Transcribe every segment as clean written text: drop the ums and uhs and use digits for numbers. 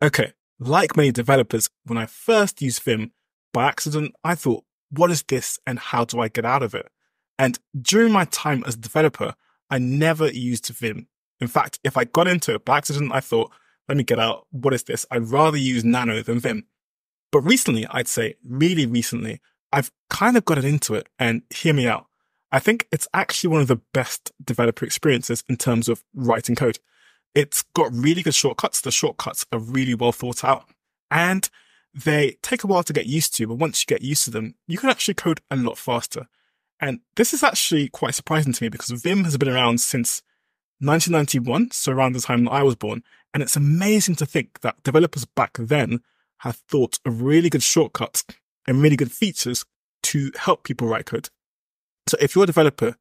Okay, like many developers, when I first used Vim by accident, I thought, what is this and how do I get out of it? And during my time as a developer, I never used Vim. In fact, if I got into it by accident, I thought, let me get out. What is this? I'd rather use Nano than Vim. But recently, I'd say really recently, I've kind of gotten into it, and hear me out. I think it's actually one of the best developer experiences in terms of writing code. It's got really good shortcuts. The shortcuts are really well thought out, and they take a while to get used to, but once you get used to them, you can actually code a lot faster. And this is actually quite surprising to me because Vim has been around since 1991, so around the time that I was born. And it's amazing to think that developers back then have thought of really good shortcuts and really good features to help people write code. So if you're a developer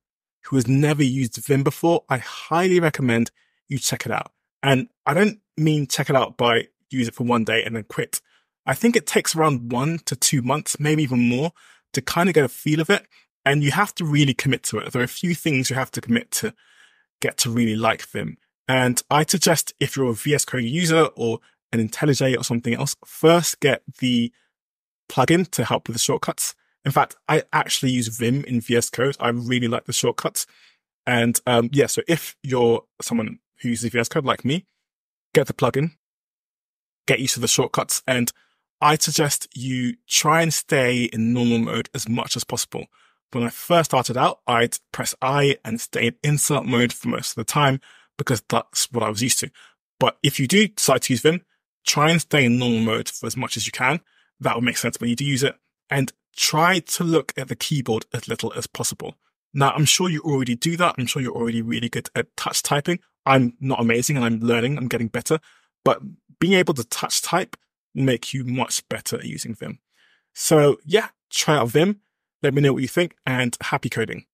who has never used Vim before, I highly recommend you check it out. And I don't mean check it out by use it for one day and then quit. I think it takes around 1 to 2 months, maybe even more, to kind of get a feel of it. And you have to really commit to it. There are a few things you have to commit to get to really like Vim. And I suggest if you're a VS Code user or an IntelliJ or something else, first get the plugin to help with the shortcuts. In fact, I actually use Vim in VS Code. I really like the shortcuts. And yeah, so if you're someone who uses VS Code like me, get the plugin, get used to the shortcuts, and I suggest you try and stay in normal mode as much as possible. When I first started out, I'd press I and stay in insert mode for most of the time because that's what I was used to. But if you do decide to use Vim, try and stay in normal mode for as much as you can. That would make sense when you do use it. And try to look at the keyboard as little as possible. Now, I'm sure you already do that. I'm sure you're already really good at touch typing. I'm not amazing and I'm learning. I'm getting better. But being able to touch type will make you much better at using Vim. So yeah, try out Vim. Let me know what you think and happy coding.